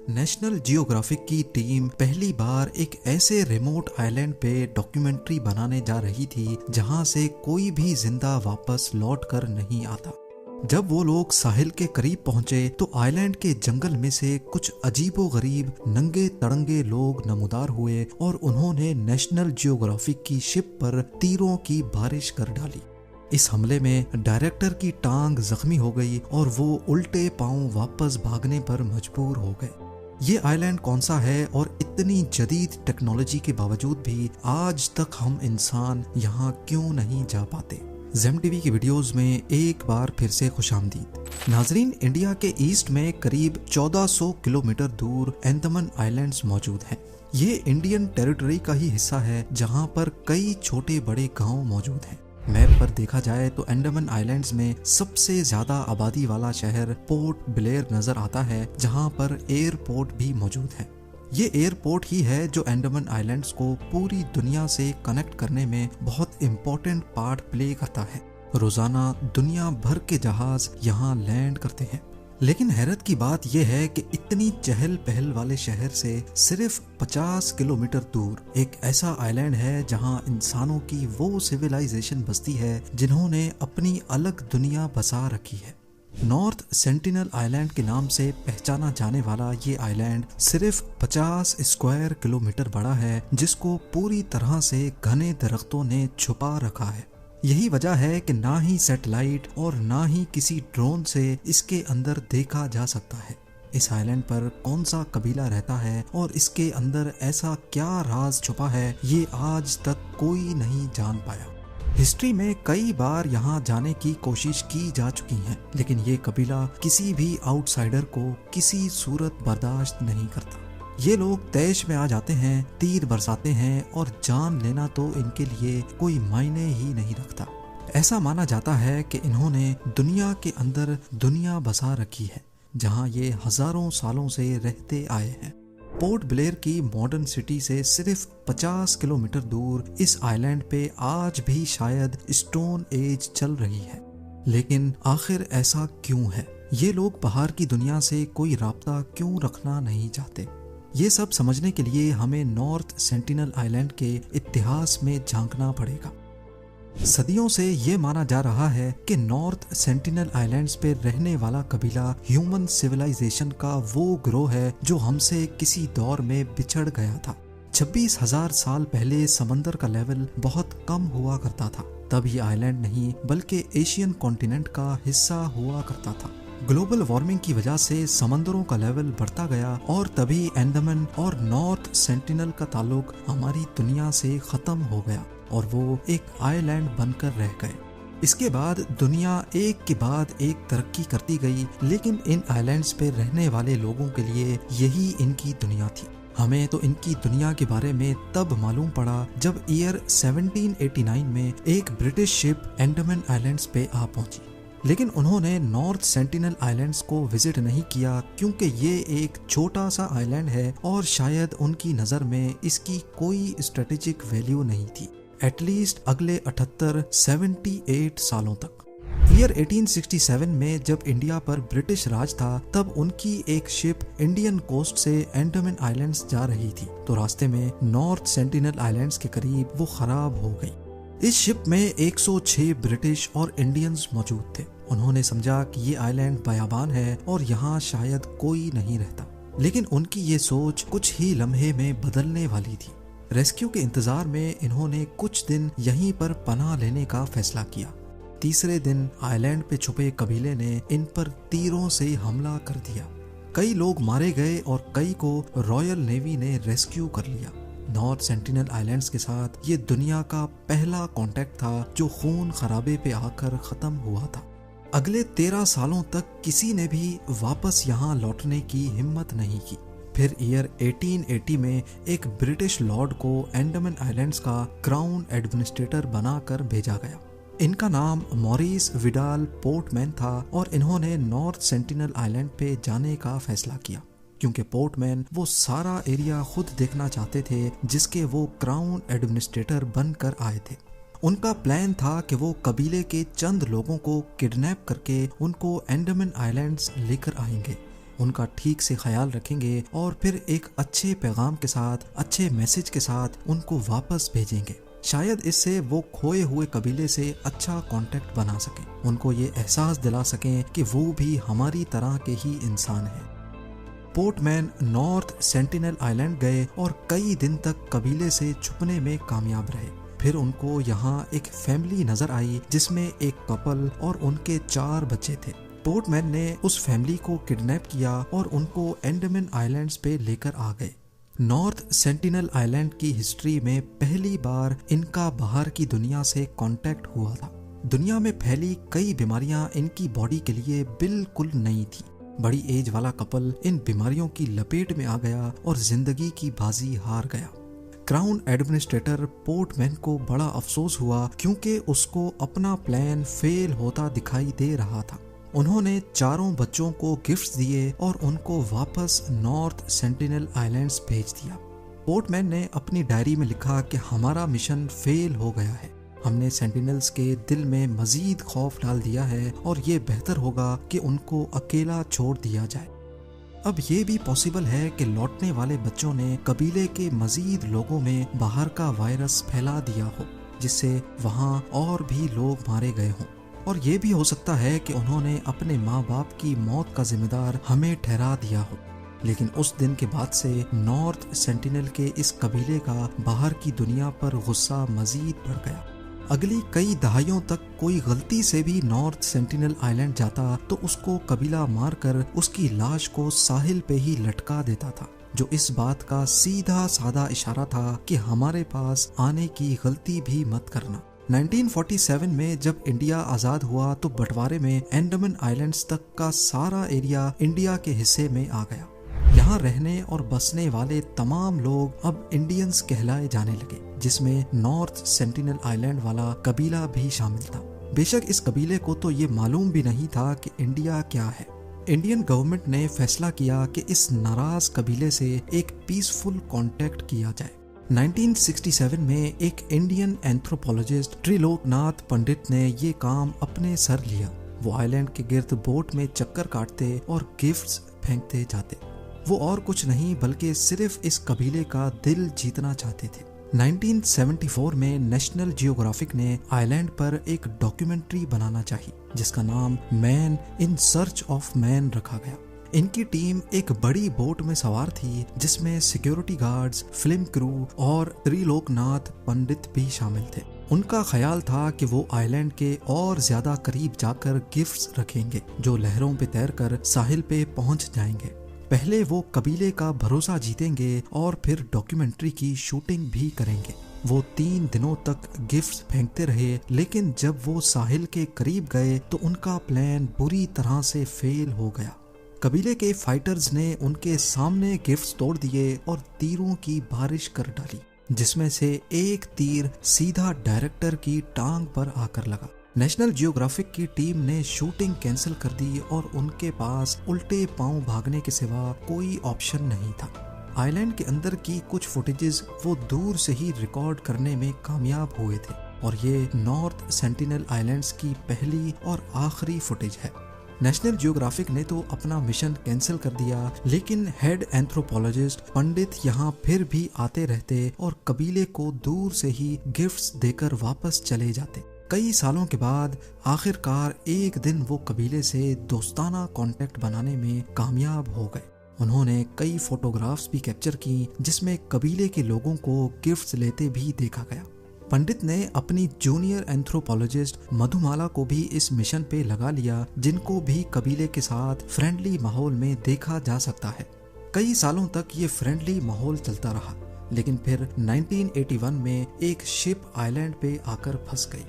National geographic की team पहली बार एक ऐसे रिमोट आइलैंड पे डॉक्यूमेंट्री बनाने जा रही थी जहां से कोई भी जिंदा वापस लौट कर नहीं आता। जब वो लोग साहिल के करीब पहुंचे तो आइलैंड के जंगल में से कुछ अजीबोगरीब नंगे तड़ंगे लोग नमूदार हुए और उन्होंने नेशनल जियोग्राफिक की शिप पर तीरों की बारिश कर डाली। इस हमले में डायरेक्टर की टांग जख्मी हो गई और वो उल्टे पांव वापस भागने पर मजबूर हो गए। ये आइलैंड कौन सा है और इतनी जदीद टेक्नोलॉजी के बावजूद भी आज तक हम इंसान यहाँ क्यों नहीं जा पाते? ज़ेम टीवी की वीडियोस में एक बार फिर से खुशामदीद। नाजरीन, इंडिया के ईस्ट में करीब 1400 किलोमीटर दूर अंडमान आइलैंड्स मौजूद हैं। ये इंडियन टेरिटरी का ही हिस्सा है जहाँ पर कई छोटे बड़े गांव मौजूद हैं। मैप पर देखा जाए तो अंडमान आइलैंड्स में सबसे ज्यादा आबादी वाला शहर पोर्ट ब्लेयर नजर आता है, जहां पर एयरपोर्ट भी मौजूद है। ये एयरपोर्ट ही है जो अंडमान आइलैंड्स को पूरी दुनिया से कनेक्ट करने में बहुत इम्पोर्टेंट पार्ट प्ले करता है। रोजाना दुनिया भर के जहाज यहाँ लैंड करते हैं। लेकिन हैरत की बात यह है कि इतनी चहल पहल वाले शहर से सिर्फ 50 किलोमीटर दूर एक ऐसा आइलैंड है जहां इंसानों की वो सिविलाइजेशन बसती है जिन्होंने अपनी अलग दुनिया बसा रखी है। नॉर्थ सेंटिनल आइलैंड के नाम से पहचाना जाने वाला ये आइलैंड सिर्फ 50 स्क्वायर किलोमीटर बड़ा है, जिसको पूरी तरह से घने दरख्तों ने छुपा रखा है। यही वजह है कि ना ही सैटेलाइट और ना ही किसी ड्रोन से इसके अंदर देखा जा सकता है। इस आइलैंड पर कौन सा कबीला रहता है और इसके अंदर ऐसा क्या राज छुपा है, ये आज तक कोई नहीं जान पाया। हिस्ट्री में कई बार यहाँ जाने की कोशिश की जा चुकी है, लेकिन ये कबीला किसी भी आउटसाइडर को किसी सूरत बर्दाश्त नहीं करता। ये लोग तैश में आ जाते हैं, तीर बरसाते हैं और जान लेना तो इनके लिए कोई मायने ही नहीं रखता। ऐसा माना जाता है कि इन्होंने दुनिया के अंदर दुनिया बसा रखी है जहां ये हजारों सालों से रहते आए हैं। पोर्ट ब्लेयर की मॉडर्न सिटी से सिर्फ 50 किलोमीटर दूर इस आइलैंड पे आज भी शायद स्टोन एज चल रही है। लेकिन आखिर ऐसा क्यों है? ये लोग बाहर की दुनिया से कोई राब्ता क्यों रखना नहीं चाहते? ये सब समझने के लिए हमें नॉर्थ सेंटिनल आइलैंड के इतिहास में झांकना पड़ेगा। सदियों से ये माना जा रहा है कि नॉर्थ सेंटिनल आइलैंड्स पे रहने वाला कबीला ह्यूमन सिविलाइजेशन का वो ग्रोह है जो हमसे किसी दौर में बिछड़ गया था। 26,000 साल पहले समंदर का लेवल बहुत कम हुआ करता था। तब ये आइलैंड नहीं बल्कि एशियन कॉन्टिनेंट का हिस्सा हुआ करता था। ग्लोबल वार्मिंग की वजह से समंदरों का लेवल बढ़ता गया और तभी अंडमान और नॉर्थ सेंटिनल का ताल्लुक हमारी दुनिया से खत्म हो गया और वो एक आइलैंड बनकर रह गए। इसके बाद दुनिया एक के बाद एक तरक्की करती गई, लेकिन इन आइलैंड्स पे रहने वाले लोगों के लिए यही इनकी दुनिया थी। हमें तो इनकी दुनिया के बारे में तब मालूम पड़ा जब ईयर 1789 में एक ब्रिटिश शिप अंडमान आइलैंड्स पे आ पहुंची। लेकिन उन्होंने नॉर्थ सेंटिनल आइलैंड्स को विजिट नहीं किया क्योंकि ये एक छोटा सा आइलैंड है और शायद उनकी नज़र में इसकी कोई स्ट्रेटेजिक वैल्यू नहीं थी, एटलीस्ट अगले 78 सालों तक। ईयर 1867 में जब इंडिया पर ब्रिटिश राज था, तब उनकी एक शिप इंडियन कोस्ट से अंडमान आइलैंड्स जा रही थी, तो रास्ते में नॉर्थ सेंटिनल आइलैंड्स के करीब वो खराब हो गई। इस शिप में 106 ब्रिटिश और इंडियंस मौजूद थे। उन्होंने समझा कि ये आइलैंड बयाबान है और यहाँ शायद कोई नहीं रहता, लेकिन उनकी ये सोच कुछ ही लम्हे में बदलने वाली थी। रेस्क्यू के इंतजार में इन्होंने कुछ दिन यहीं पर पनाह लेने का फैसला किया। तीसरे दिन आइलैंड पे छुपे कबीले ने इन पर तीरों से हमला कर दिया। कई लोग मारे गए और कई को रॉयल नेवी ने रेस्क्यू कर लिया। नॉर्थ सेंटिनल आइलैंड्स के साथ ये दुनिया का पहला कांटेक्ट था जो खून खराबे पे आकर खत्म हुआ था। अगले 13 सालों तक किसी ने भी वापस यहाँ लौटने की हिम्मत नहीं की। फिर ईयर 1880 में एक ब्रिटिश लॉर्ड को अंडमान आइलैंड्स का क्राउन एडमिनिस्ट्रेटर बनाकर भेजा गया। इनका नाम मॉरिस विडाल पोर्टमैन था और इन्होंने नॉर्थ सेंटिनल आइलैंड पे जाने का फैसला किया क्योंकि पोर्टमैन वो सारा एरिया खुद देखना चाहते थे जिसके वो क्राउन एडमिनिस्ट्रेटर बनकर आए थे। उनका प्लान था कि वो कबीले के चंद लोगों को किडनैप करके उनको अंडमान आइलैंड्स लेकर आएंगे उनका ठीक से ख्याल रखेंगे और फिर एक अच्छे पैगाम के साथ, अच्छे मैसेज के साथ उनको वापस भेजेंगे। शायद इससे वो खोए हुए कबीले से अच्छा कांटेक्ट बना सकें, उनको ये एहसास दिला सकें कि वो भी हमारी तरह के ही इंसान हैं। पोर्टमैन नॉर्थ सेंटिनल आइलैंड गए और कई दिन तक कबीले से छुपने में कामयाब रहे। फिर उनको यहाँ एक फैमिली नजर आई जिसमें एक कपल और उनके 4 बच्चे थे। पोर्टमैन ने उस फैमिली को किडनैप किया और उनको एंडमान आइलैंड्स पे लेकर आ गए। नॉर्थ सेंटिनल आइलैंड की हिस्ट्री में पहली बार इनका बाहर की दुनिया से कांटेक्ट हुआ था। दुनिया में फैली कई बीमारियां इनकी बॉडी के लिए बिल्कुल नई थी। बड़ी एज वाला कपल इन बीमारियों की लपेट में आ गया और जिंदगी की बाजी हार गया। क्राउन एडमिनिस्ट्रेटर पोर्टमैन को बड़ा अफसोस हुआ क्योंकि उसको अपना प्लान फेल होता दिखाई दे रहा था। उन्होंने 4 बच्चों को गिफ्ट्स दिए और उनको वापस नॉर्थ सेंटिनल आइलैंड्स भेज दिया। पोर्टमैन ने अपनी डायरी में लिखा कि हमारा मिशन फेल हो गया है, हमने सेंटिनल्स के दिल में मजीद खौफ डाल दिया है और ये बेहतर होगा कि उनको अकेला छोड़ दिया जाए। अब ये भी पॉसिबल है कि लौटने वाले बच्चों ने कबीले के मजीद लोगों में बाहर का वायरस फैला दिया हो, जिससे वहाँ और भी लोग मारे गए हों। और ये भी हो सकता है कि उन्होंने अपने माँ बाप की मौत का जिम्मेदार हमें ठहरा दिया हो। लेकिन उस दिन के बाद से नॉर्थ सेंटिनल के इस कबीले का बाहर की दुनिया पर गुस्सा मजीद बढ़ गया। अगली कई दहाइयों तक कोई गलती से भी नॉर्थ सेंटिनल आइलैंड जाता तो उसको कबीला मारकर उसकी लाश को साहिल पे ही लटका देता था, जो इस बात का सीधा साधा इशारा था कि हमारे पास आने की गलती भी मत करना। 1947 में जब इंडिया आजाद हुआ तो बंटवारे में अंडमान आइलैंड्स तक का सारा एरिया इंडिया के हिस्से में आ गया। यहाँ रहने और बसने वाले तमाम लोग अब इंडियंस कहलाए जाने लगे, जिसमें नॉर्थ सेंटिनल आइलैंड वाला कबीला भी शामिल था। बेशक इस कबीले को तो ये मालूम भी नहीं था कि इंडिया क्या है। इंडियन गवर्नमेंट ने फैसला किया कि इस नाराज कबीले से एक पीसफुल कांटेक्ट किया जाए। 1967 में एक इंडियन एंथ्रोपोलॉजिस्ट त्रिलोकनाथ पंडित ने ये काम अपने सर लिया। वो आइलैंड के गिर्द बोट में चक्कर काटते और गिफ्ट्स फेंकते जाते। वो और कुछ नहीं बल्कि सिर्फ इस कबीले का दिल जीतना चाहते थे। 1974 में नेशनल जियोग्राफिक ने आइलैंड पर एक डॉक्यूमेंट्री बनाना चाहिए जिसका नाम man in search of man रखा गया। इनकी टीम एक बड़ी बोट में सवार थी जिसमें सिक्योरिटी गार्ड्स, फिल्म क्रू और त्रिलोकनाथ पंडित भी शामिल थे। उनका ख्याल था कि वो आइलैंड के और ज्यादा करीब जाकर गिफ्ट्स रखेंगे जो लहरों पे तैरकर साहिल पे पहुंच जाएंगे। पहले वो कबीले का भरोसा जीतेंगे और फिर डॉक्यूमेंट्री की शूटिंग भी करेंगे। वो 3 दिनों तक गिफ्ट्स फेंकते रहे, लेकिन जब वो साहिल के करीब गए तो उनका प्लान बुरी तरह से फेल हो गया। कबीले के फाइटर्स ने उनके सामने गिफ्ट्स तोड़ दिए और तीरों की बारिश कर डाली, जिसमें से एक तीर सीधा डायरेक्टर की टांग पर आकर लगा। नेशनल जियोग्राफिक की टीम ने शूटिंग कैंसिल कर दी और उनके पास उल्टे पांव भागने के सिवा कोई ऑप्शन नहीं था। आइलैंड के अंदर की कुछ फुटेजेस वो दूर से ही रिकॉर्ड करने में कामयाब हुए थे और ये नॉर्थ सेंटिनल आइलैंड्स की पहली और आखिरी फुटेज है। नेशनल जियोग्राफिक ने तो अपना मिशन कैंसिल कर दिया, लेकिन हेड एंथ्रोपोलॉजिस्ट पंडित यहाँ फिर भी आते रहते और कबीले को दूर से ही गिफ्ट्स देकर वापस चले जाते। कई सालों के बाद आखिरकार एक दिन वो कबीले से दोस्ताना कांटेक्ट बनाने में कामयाब हो गए। उन्होंने कई फोटोग्राफ्स भी कैप्चर की जिसमें कबीले के लोगों को गिफ्ट्स लेते भी देखा गया। पंडित ने अपनी जूनियर एंथ्रोपोलॉजिस्ट मधुमाला को भी इस मिशन पे लगा लिया, जिनको भी कबीले के साथ फ्रेंडली माहौल में देखा जा सकता है। कई सालों तक ये फ्रेंडली माहौल चलता रहा, लेकिन फिर 1981 में एक शिप आइलैंड पे आकर फंस गई।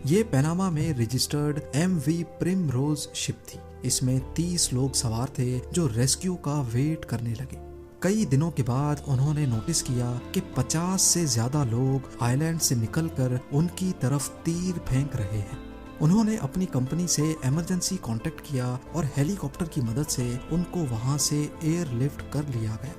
ये पनामा में रजिस्टर्ड MV प्रिमरोज शिप थी। इसमें 30 लोग सवार थे जो रेस्क्यू का वेट करने लगे। कई दिनों के बाद उन्होंने नोटिस किया कि 50 से ज्यादा लोग आइलैंड से निकलकर उनकी तरफ तीर फेंक रहे हैं। उन्होंने अपनी कंपनी से इमरजेंसी कांटेक्ट किया और हेलीकॉप्टर की मदद से उनको वहां से एयरलिफ्ट कर लिया गया।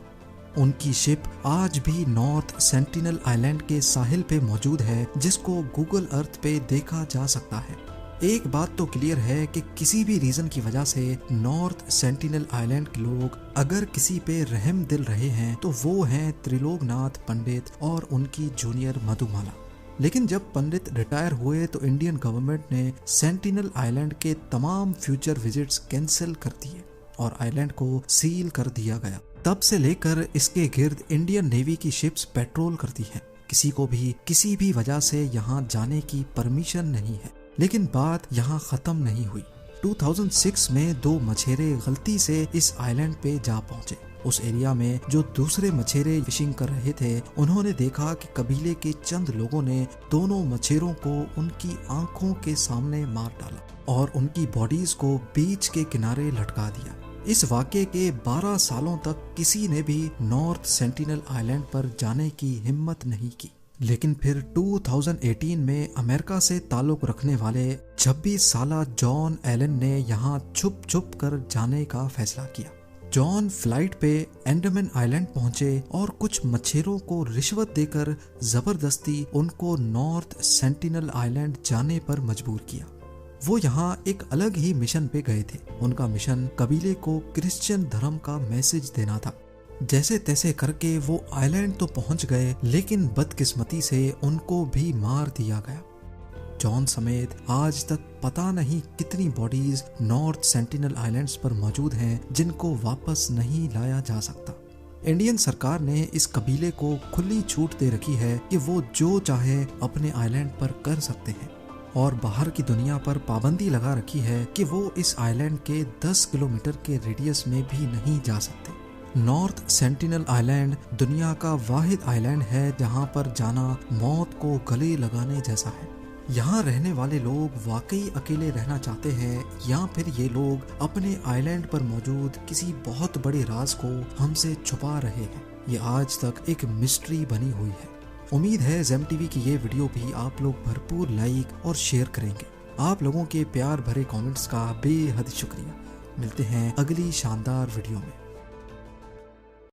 उनकी शिप आज भी नॉर्थ सेंटिनल आइलैंड के साहिल पे मौजूद है, जिसको गूगल अर्थ पे देखा जा सकता है। एक बात तो क्लियर है कि किसी भी रीजन की वजह से नॉर्थ सेंटिनल आइलैंड के लोग अगर किसी पे रहम दिल रहे हैं तो वो हैं त्रिलोकनाथ पंडित और उनकी जूनियर मधुमाला। लेकिन जब पंडित रिटायर हुए तो इंडियन गवर्नमेंट ने सेंटिनल आइलैंड के तमाम फ्यूचर विजिट्स कैंसिल कर दिए और आइलैंड को सील कर दिया गया। तब से लेकर इसके गिर्द इंडियन नेवी की शिप्स पेट्रोल करती हैं। किसी को भी किसी भी वजह से यहाँ जाने की परमिशन नहीं है। लेकिन बात यहाँ खत्म नहीं हुई। 2006 में 2 मछेरे गलती से इस आइलैंड पे जा पहुंचे। उस एरिया में जो दूसरे मछेरे फिशिंग कर रहे थे, उन्होंने देखा कि कबीले के चंद लोगों ने दोनों मछेरों को उनकी आंखों के सामने मार डाला और उनकी बॉडीज को बीच के किनारे लटका दिया। इस वाक़ये के 12 सालों तक किसी ने भी नॉर्थ सेंटिनल आइलैंड पर जाने की हिम्मत नहीं की। लेकिन फिर 2018 में अमेरिका से ताल्लुक रखने वाले 26 साला जॉन एलन ने यहाँ छुप छुप कर जाने का फैसला किया। जॉन फ्लाइट पे एंडमान आइलैंड पहुंचे और कुछ मछेरों को रिश्वत देकर जबरदस्ती उनको नॉर्थ सेंटिनल आइलैंड जाने पर मजबूर किया। वो यहाँ एक अलग ही मिशन पे गए थे। उनका मिशन कबीले को क्रिश्चियन धर्म का मैसेज देना था। जैसे तैसे करके वो आइलैंड तो पहुंच गए, लेकिन बदकिस्मती से उनको भी मार दिया गया। जॉन समेत आज तक पता नहीं कितनी बॉडीज नॉर्थ सेंटिनल आइलैंड्स पर मौजूद हैं जिनको वापस नहीं लाया जा सकता। इंडियन सरकार ने इस कबीले को खुली छूट दे रखी है कि वो जो चाहे अपने आइलैंड पर कर सकते हैं और बाहर की दुनिया पर पाबंदी लगा रखी है कि वो इस आइलैंड के 10 किलोमीटर के रेडियस में भी नहीं जा सकते। नॉर्थ सेंटिनल आइलैंड दुनिया का वाहिद आइलैंड है जहां पर जाना मौत को गले लगाने जैसा है। यहाँ रहने वाले लोग वाकई अकेले रहना चाहते हैं या फिर ये लोग अपने आइलैंड पर मौजूद किसी बहुत बड़े राज को हमसे छुपा रहे हैं, ये आज तक एक मिस्ट्री बनी हुई है। उम्मीद है ज़ेम टीवी की ये वीडियो भी आप लोग भरपूर लाइक और शेयर करेंगे। आप लोगों के प्यार भरे कमेंट्स का बेहद शुक्रिया। मिलते हैं अगली शानदार वीडियो में।